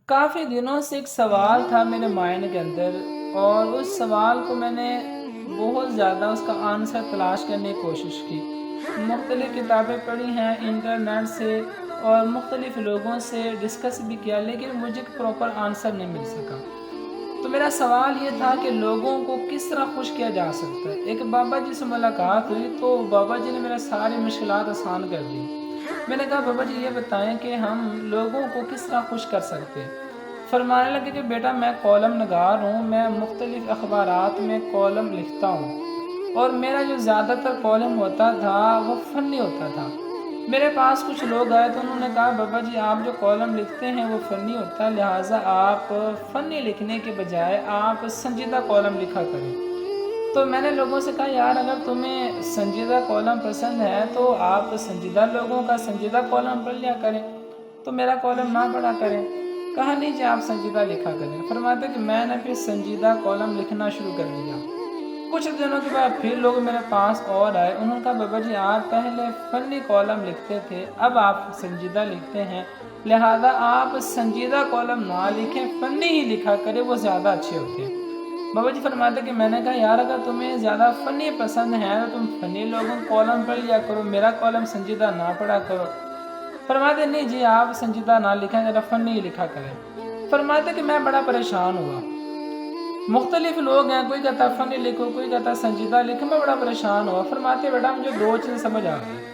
کافی دنوں سے ایک سوال تھا میرے مائنڈ کے اندر، اور اس سوال کو میں نے بہت زیادہ اس کا آنسر تلاش کرنے کی کوشش کی۔ مختلف کتابیں پڑھی ہیں انٹرنیٹ سے، اور مختلف لوگوں سے ڈسکس بھی کیا، لیکن مجھے ایک پراپر آنسر نہیں مل سکا۔ تو میرا سوال یہ تھا کہ لوگوں کو کس طرح خوش کیا جا سکتا ہے۔ ایک بابا جی سے ملاقات ہوئی تو بابا جی نے میرا ساری مشکلات آسان کر دی۔ میں نے کہا بابا جی یہ بتائیں کہ ہم لوگوں کو کس طرح خوش کر سکتے ہیں۔ فرمانے لگے کہ بیٹا میں کالم نگار ہوں، میں مختلف اخبارات میں کالم لکھتا ہوں، اور میرا جو زیادہ تر کالم ہوتا تھا وہ فنی ہوتا تھا۔ میرے پاس کچھ لوگ آئے تو انہوں نے کہا بابا جی آپ جو کالم لکھتے ہیں وہ فنی ہوتا ہے، لہٰذا آپ فنی لکھنے کے بجائے آپ سنجیدہ کالم لکھا کریں۔ تو میں نے لوگوں سے کہا یار اگر تمہیں سنجیدہ کالم پسند ہے تو آپ سنجیدہ لوگوں کا سنجیدہ کالم پڑھ لیا کریں، تو میرا کالم نہ پڑھا کریں۔ کہا نہیں جی آپ سنجیدہ لکھا کریں۔ فرماتے کہ میں نے پھر سنجیدہ کالم لکھنا شروع کر دیا۔ کچھ دنوں کے بعد پھر لوگ میرے پاس اور آئے، انہوں نے کہا بابا جی آپ پہلے فنی کالم لکھتے تھے، اب آپ سنجیدہ لکھتے ہیں، لہذا آپ سنجیدہ کالم نہ لکھیں، فنی ہی لکھا کریں، وہ زیادہ اچھے ہوتے ہیں۔ بابا جی فرماتے کہ میں نے کہا یار اگر تمہیں زیادہ فنی پسند ہے تو تم فنی لوگوں کالم پڑھ لیا کرو، میرا کالم سنجیدہ نہ پڑھا کرو۔ فرماتے نہیں جی آپ سنجیدہ نہ لکھیں، ذرا فنی ہی لکھا کریں۔ فرماتے کہ میں بڑا پریشان ہوا، مختلف لوگ ہیں، کوئی کہتا فنی لکھو، کوئی کہتا سنجیدہ لکھو، میں بڑا پریشان ہوا۔ فرماتے بیٹا مجھے دو چیزیں سمجھ آ گئی۔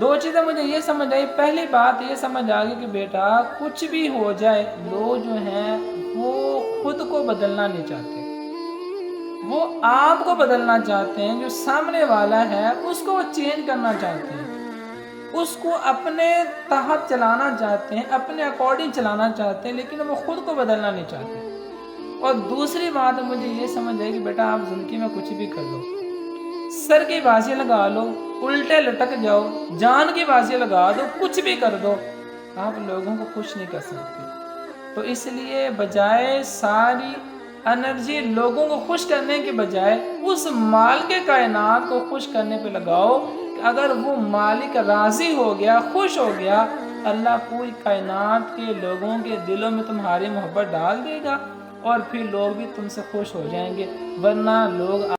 دو چیزیں مجھے یہ سمجھ آئی، پہلی بات یہ سمجھ آ گئی کہ بیٹا کچھ بھی ہو جائے لوگ جو ہیں وہ خود کو بدلنا نہیں چاہتے، وہ آپ کو بدلنا چاہتے ہیں، جو سامنے والا ہے اس کو وہ چینج کرنا چاہتے ہیں، اس کو اپنے تحت چلانا چاہتے ہیں، اپنے اکارڈنگ چلانا چاہتے ہیں، لیکن وہ خود کو بدلنا نہیں چاہتے۔ اور دوسری بات مجھے یہ سمجھ آئی کہ بیٹا آپ زندگی میں کچھ بھی کر لو، سر کی بازی لگا لو، الٹے لٹک جاؤ، جان کی بازی لگا دو، کچھ بھی کر دو، آپ لوگوں کو خوش نہیں کر سکتے۔ تو اس لیے بجائے ساری انرجی لوگوں کو خوش کرنے کے بجائے اس مالک کائنات کو خوش کرنے پہ لگاؤ کہ اگر وہ مالک راضی ہو گیا، خوش ہو گیا، اللہ پوری کائنات کے لوگوں کے دلوں میں تمہاری محبت ڈال دے گا، اور پھر لوگ بھی تم سے خوش ہو جائیں گے، ورنہ لوگ